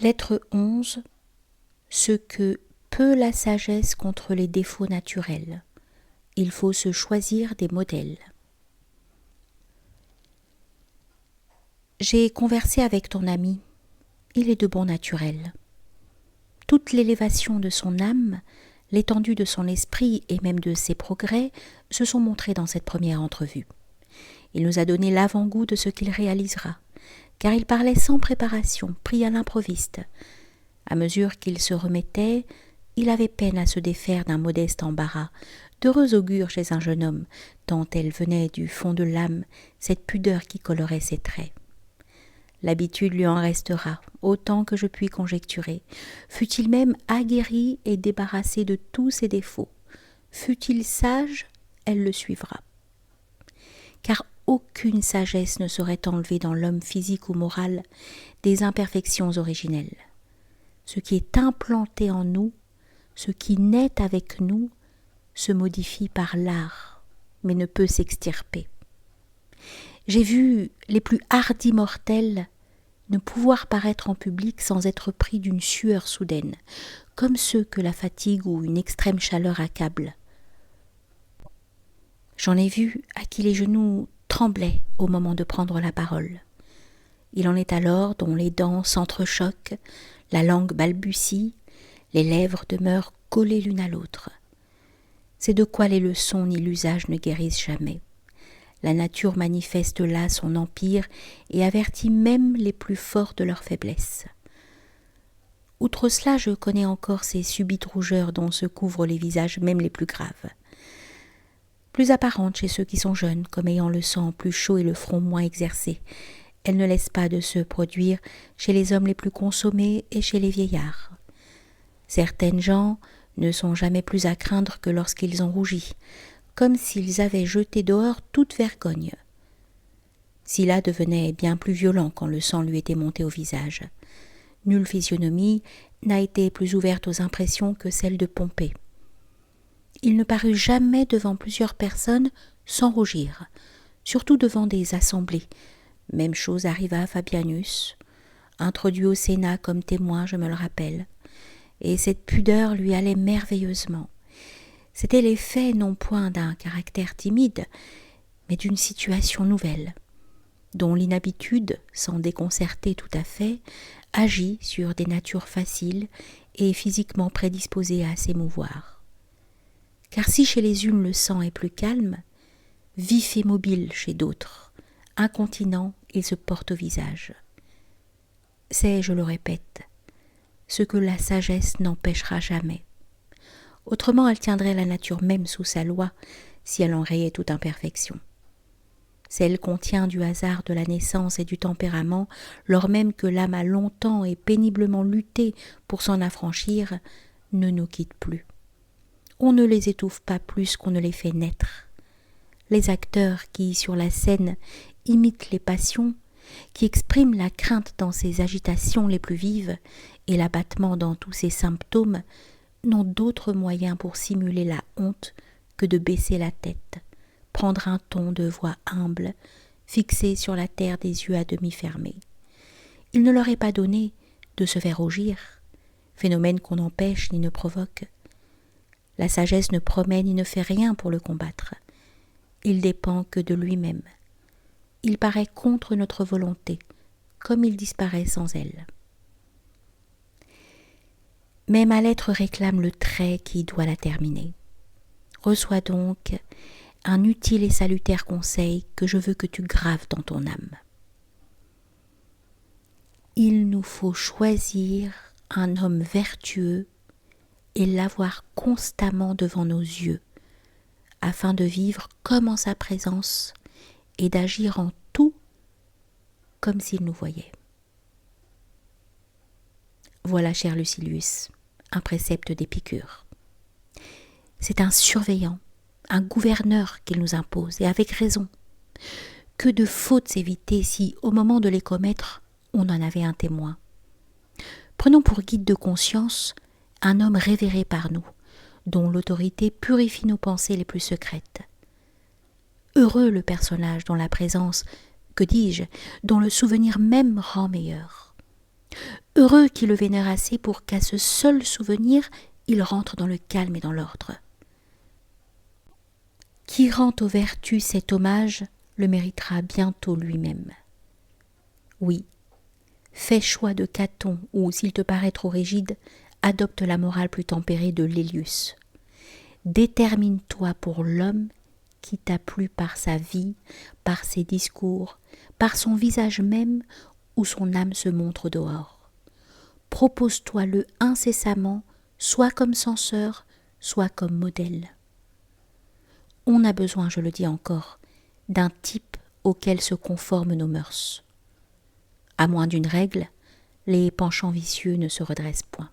Lettre 11. Ce que peut la sagesse contre les défauts naturels. Il faut se choisir des modèles. J'ai conversé avec ton ami. Il est de bon naturel. Toute l'élévation de son âme, l'étendue de son esprit et même de ses progrès se sont montrés dans cette première entrevue. Il nous a donné l'avant-goût de ce qu'il réalisera, car il parlait sans préparation, pris à l'improviste. À mesure qu'il se remettait, il avait peine à se défaire d'un modeste embarras, d'heureux augure chez un jeune homme, tant elle venait du fond de l'âme, cette pudeur qui colorait ses traits. L'habitude lui en restera, autant que je puis conjecturer. Fût-il même aguerri et débarrassé de tous ses défauts, fût-il sage, elle le suivra. Car aucune sagesse ne saurait enlever dans l'homme physique ou moral des imperfections originelles. Ce qui est implanté en nous, ce qui naît avec nous, se modifie par l'art, mais ne peut s'extirper. J'ai vu les plus hardis mortels ne pouvoir paraître en public sans être pris d'une sueur soudaine, comme ceux que la fatigue ou une extrême chaleur accable. J'en ai vu à qui les genoux tremblaient au moment de prendre la parole. Il en est alors dont les dents s'entrechoquent, la langue balbutie, les lèvres demeurent collées l'une à l'autre. C'est de quoi les leçons ni l'usage ne guérissent jamais. La nature manifeste là son empire et avertit même les plus forts de leur faiblesse. Outre cela, je connais encore ces subites rougeurs dont se couvrent les visages même les plus graves. Plus apparentes chez ceux qui sont jeunes, comme ayant le sang plus chaud et le front moins exercé. Elles ne laissent pas de se produire chez les hommes les plus consommés et chez les vieillards. Certaines gens ne sont jamais plus à craindre que lorsqu'ils ont rougi, comme s'ils avaient jeté dehors toute vergogne. Sylla devenait bien plus violent quand le sang lui était monté au visage. Nulle physionomie n'a été plus ouverte aux impressions que celle de Pompée. Il ne parut jamais devant plusieurs personnes sans rougir, surtout devant des assemblées. Même chose arriva à Fabianus, introduit au Sénat comme témoin, je me le rappelle, et cette pudeur lui allait merveilleusement. C'était l'effet non point d'un caractère timide, mais d'une situation nouvelle, dont l'inhabitude, sans déconcerter tout à fait, agit sur des natures faciles et physiquement prédisposées à s'émouvoir. Car si chez les unes le sang est plus calme, vif et mobile chez d'autres, incontinent, il se porte au visage. C'est, je le répète, ce que la sagesse n'empêchera jamais. Autrement, elle tiendrait la nature même sous sa loi si elle en rayait toute imperfection. Celle qu'on tient du hasard de la naissance et du tempérament, lors même que l'âme a longtemps et péniblement lutté pour s'en affranchir, ne nous quitte plus. On ne les étouffe pas plus qu'on ne les fait naître. Les acteurs qui, sur la scène, imitent les passions, qui expriment la crainte dans ses agitations les plus vives et l'abattement dans tous ses symptômes, n'ont d'autre moyen pour simuler la honte que de baisser la tête, prendre un ton de voix humble, fixer sur la terre des yeux à demi fermés. Il ne leur est pas donné de se faire rougir, phénomène qu'on n'empêche ni ne provoque. La sagesse ne promet ni ne fait rien pour le combattre. Il dépend que de lui-même. Il paraît contre notre volonté, comme il disparaît sans elle. Mais ma lettre réclame le trait qui doit la terminer. Reçois donc un utile et salutaire conseil que je veux que tu graves dans ton âme. Il nous faut choisir un homme vertueux et l'avoir constamment devant nos yeux, afin de vivre comme en sa présence et d'agir en tout comme s'il nous voyait. Voilà, cher Lucilius, un précepte d'Épicure. C'est un surveillant, un gouverneur qu'il nous impose, et avec raison. Que de fautes éviter si, au moment de les commettre, on en avait un témoin. Prenons pour guide de conscience un homme révéré par nous, dont l'autorité purifie nos pensées les plus secrètes. Heureux le personnage dont la présence, que dis-je, dont le souvenir même rend meilleur. Heureux qui le vénère assez pour qu'à ce seul souvenir, il rentre dans le calme et dans l'ordre. Qui rend aux vertus cet hommage le méritera bientôt lui-même. Oui, fais choix de Caton ou, s'il te paraît trop rigide, adopte la morale plus tempérée de Lélius. Détermine-toi pour l'homme qui t'a plu par sa vie, par ses discours, par son visage même où son âme se montre au dehors. Propose-toi-le incessamment, soit comme censeur, soit comme modèle. On a besoin, je le dis encore, d'un type auquel se conforment nos mœurs. À moins d'une règle, les penchants vicieux ne se redressent point.